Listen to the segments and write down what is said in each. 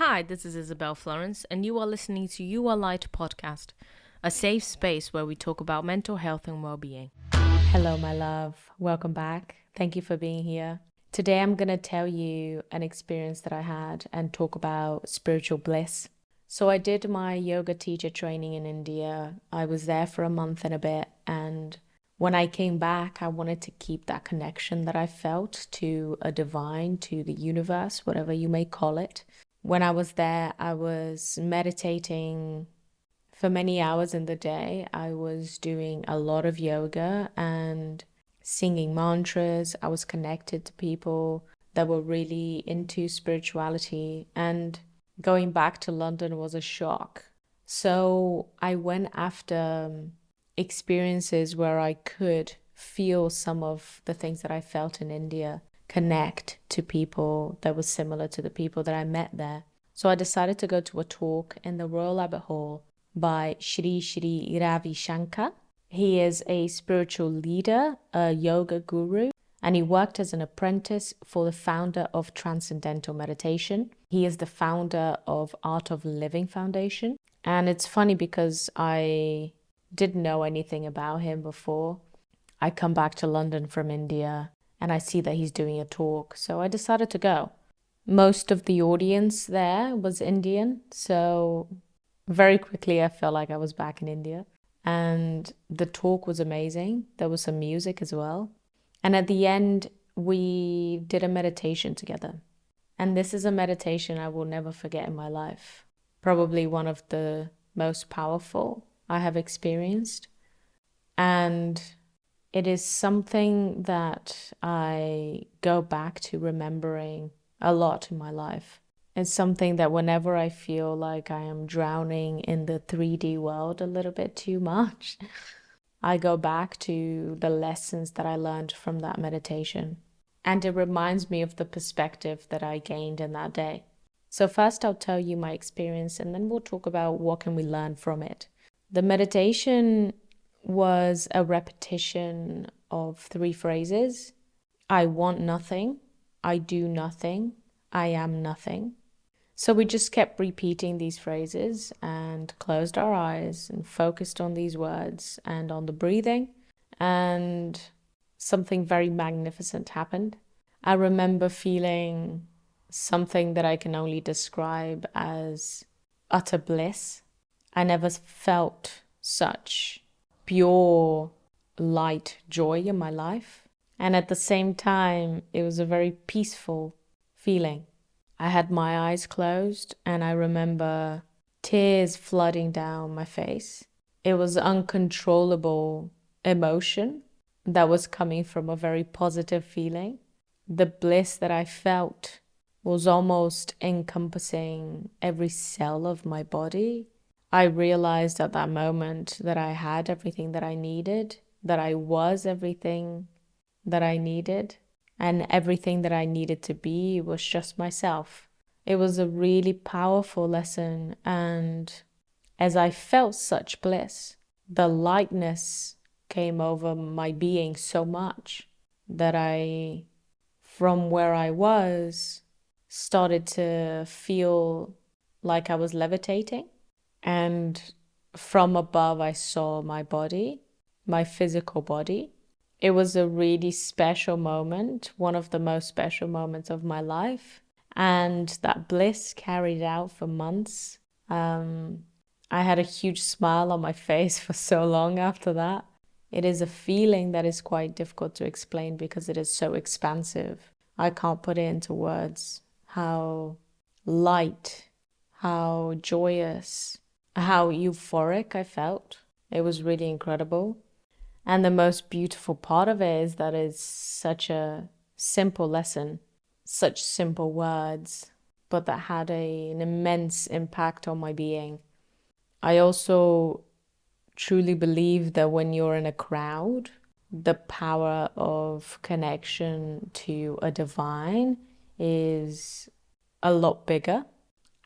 Hi, this is Isabel Florence, and you are listening to You Are Light podcast, a safe space where we talk about mental health and well-being. Hello, my love. Welcome back. Thank you for being here. Today, I'm going to tell you an experience that I had and talk about spiritual bliss. So, I did my yoga teacher training in India. I was there for a month and a bit, and when I came back, I wanted to keep that connection that I felt to a divine, to the universe, whatever you may call it. When I was there, I was meditating for many hours in the day. I was doing a lot of yoga and singing mantras. I was connected to people that were really into spirituality, and going back to London was a shock. So I went after experiences where I could feel some of the things that I felt in India, connect to people that were similar to the people that I met there. So I decided to go to a talk in the Royal Albert Hall by Sri Sri Ravi Shankar. He is a spiritual leader, a yoga guru, and he worked as an apprentice for the founder of Transcendental Meditation. He is the founder of Art of Living Foundation. And it's funny because I didn't know anything about him before. I come back to London from India and I see that he's doing a talk, so I decided to go. Most of the audience there was Indian, so very quickly I felt like I was back in India. And the talk was amazing. There was some music as well. And at the end, we did a meditation together. And this is a meditation I will never forget in my life. Probably one of the most powerful I have experienced. And it is something that I go back to remembering a lot in my life. It's something that whenever I feel like I am drowning in the 3D world a little bit too much, I go back to the lessons that I learned from that meditation. And it reminds me of the perspective that I gained in that day. So first I'll tell you my experience, and then we'll talk about what can we learn from it. The meditation was a repetition of 3 phrases. I want nothing, I do nothing, I am nothing. So we just kept repeating these phrases and closed our eyes and focused on these words and on the breathing, and something very magnificent happened. I remember feeling something that I can only describe as utter bliss. I never felt such pure light joy in my life. And at the same time, it was a very peaceful feeling. I had my eyes closed and I remember tears flooding down my face. It was uncontrollable emotion that was coming from a very positive feeling. The bliss that I felt was almost encompassing every cell of my body. I realized at that moment that I had everything that I needed, that I was everything that I needed, and everything that I needed to be was just myself. It was a really powerful lesson, and as I felt such bliss, the lightness came over my being so much that I, from where I was, started to feel like I was levitating. And from above, I saw my body, my physical body. It was a really special moment, one of the most special moments of my life. And that bliss carried out for months. I had a huge smile on my face for so long after that. It is a feeling that is quite difficult to explain because it is so expansive. I can't put it into words. How light, how joyous, how euphoric I felt. It was really incredible. And the most beautiful part of it is that it's such a simple lesson, such simple words, but that had an immense impact on my being. I also truly believe that when you're in a crowd, the power of connection to a divine is a lot bigger.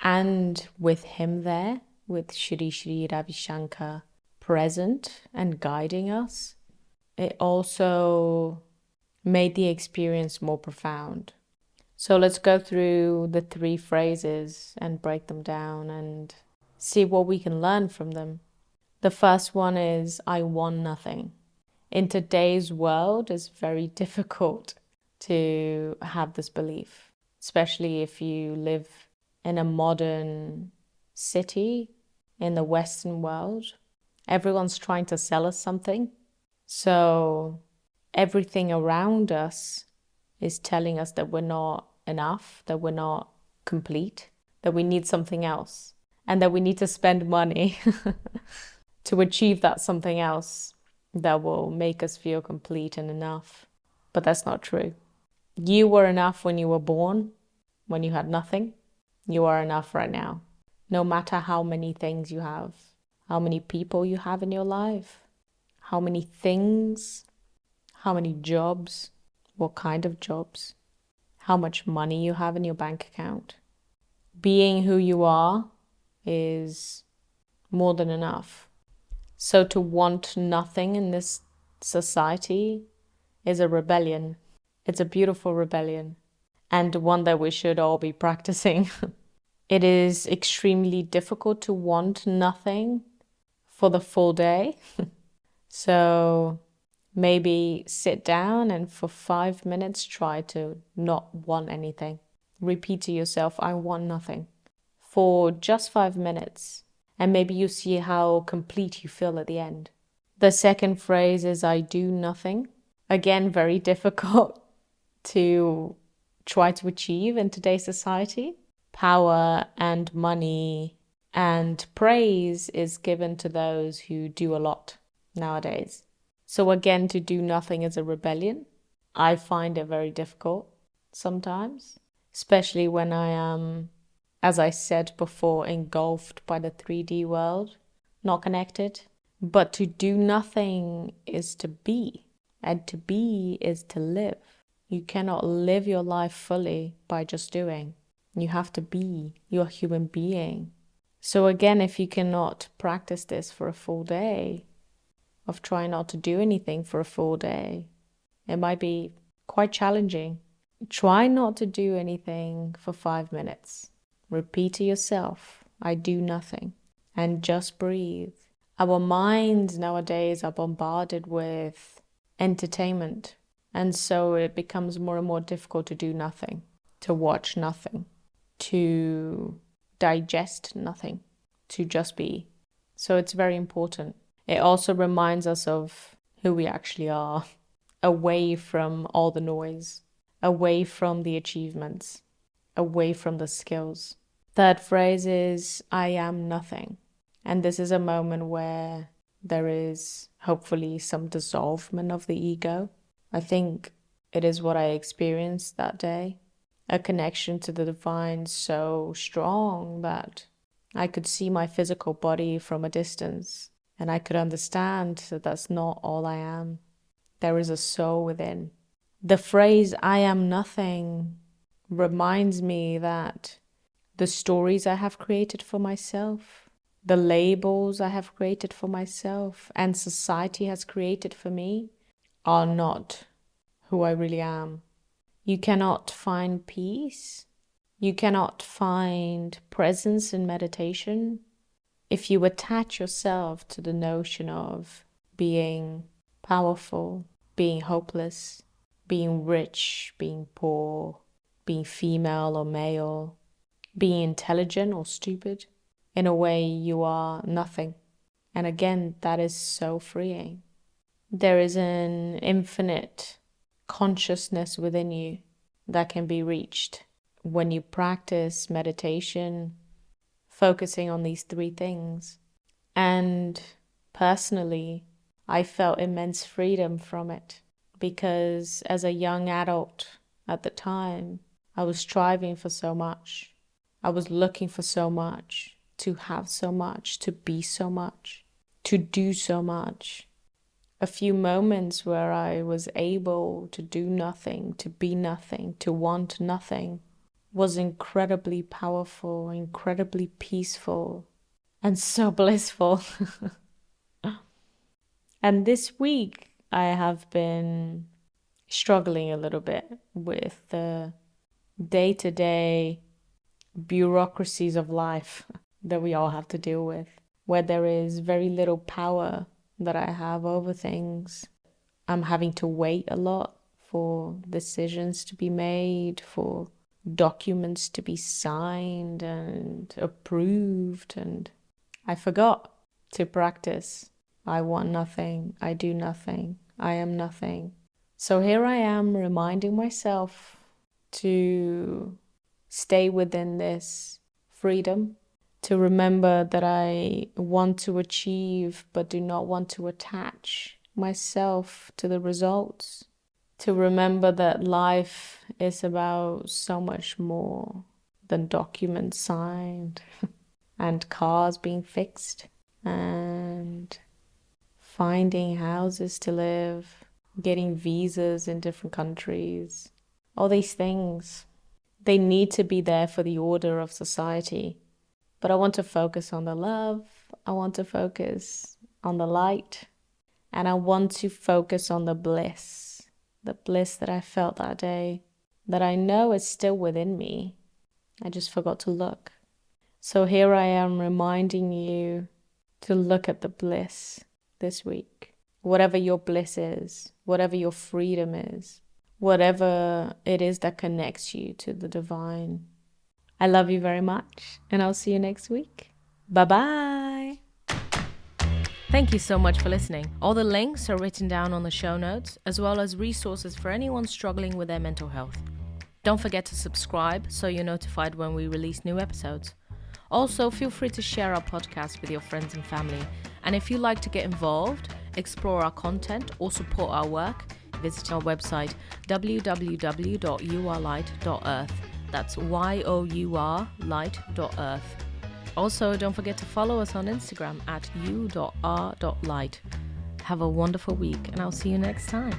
And with him there, with Sri Sri Ravi Shankar present and guiding us, it also made the experience more profound. So let's go through the three phrases and break them down and see what we can learn from them. The first one is, I want nothing. In today's world, it's very difficult to have this belief, especially if you live in a modern city in the Western world. Everyone's trying to sell us something. So everything around us is telling us that we're not enough, that we're not complete, that we need something else, and that we need to spend money to achieve that something else that will make us feel complete and enough. But that's not true. You were enough when you were born, when you had nothing. You are enough right now. No matter how many things you have, how many people you have in your life, how many things, how many jobs, what kind of jobs, how much money you have in your bank account. Being who you are is more than enough. So to want nothing in this society is a rebellion. It's a beautiful rebellion, and one that we should all be practicing. It is extremely difficult to want nothing for the full day. So maybe sit down and for 5 minutes try to not want anything. Repeat to yourself, I want nothing, for just 5 minutes. And maybe you see how complete you feel at the end. The second phrase is, I do nothing. Again, very difficult to try to achieve in today's society. Power and money and praise is given to those who do a lot nowadays. So again, to do nothing is a rebellion. I find it very difficult sometimes, especially when I am, as I said before, engulfed by the 3D world, not connected. But to do nothing is to be, and to be is to live. You cannot live your life fully by just doing. You have to be your human being. So again, if you cannot practice this for a full day, of trying not to do anything for a full day, it might be quite challenging. Try not to do anything for 5 minutes. Repeat to yourself, I do nothing, and just breathe. Our minds nowadays are bombarded with entertainment, and so it becomes more and more difficult to do nothing, to watch nothing, to digest nothing, to just be. So it's very important. It also reminds us of who we actually are, away from all the noise, away from the achievements, away from the skills. Third phrase is, I am nothing. And this is a moment where there is hopefully some dissolvement of the ego. I think it is what I experienced that day. A connection to the divine so strong that I could see my physical body from a distance, and I could understand that that's not all I am. There is a soul within. The phrase, I am nothing, reminds me that the stories I have created for myself, the labels I have created for myself, and society has created for me are not who I really am. You cannot find peace. You cannot find presence in meditation if you attach yourself to the notion of being powerful, being hopeless, being rich, being poor, being female or male, being intelligent or stupid. In a way, you are nothing. And again, that is so freeing. There is an infinite consciousness within you that can be reached when you practice meditation, focusing on these three things. And personally, I felt immense freedom from it because as a young adult at the time, I was striving for so much. I was looking for so much, to have so much, to be so much, to do so much. A few moments where I was able to do nothing, to be nothing, to want nothing, was incredibly powerful, incredibly peaceful, and so blissful. And this week, I have been struggling a little bit with the day-to-day bureaucracies of life that we all have to deal with, where there is very little power that I have over things. I'm having to wait a lot for decisions to be made, for documents to be signed and approved, and I forgot to practice. I want nothing, I do nothing, I am nothing. So here I am reminding myself to stay within this freedom, to remember that I want to achieve but do not want to attach myself to the results, to remember that life is about so much more than documents signed and cars being fixed and finding houses to live, getting visas in different countries. All these things, they need to be there for the order of society. But I want to focus on the love, I want to focus on the light, and I want to focus on the bliss that I felt that day, that I know is still within me. I just forgot to look. So here I am reminding you to look at the bliss this week. Whatever your bliss is, whatever your freedom is, whatever it is that connects you to the divine. I love you very much, and I'll see you next week. Bye-bye. Thank you so much for listening. All the links are written down on the show notes, as well as resources for anyone struggling with their mental health. Don't forget to subscribe so you're notified when we release new episodes. Also, feel free to share our podcast with your friends and family. And if you'd like to get involved, explore our content, or support our work, visit our website www.yourlight.earth. That's yourlight.earth. Also, don't forget to follow us on Instagram at u.r.light. Have a wonderful week, and I'll see you next time.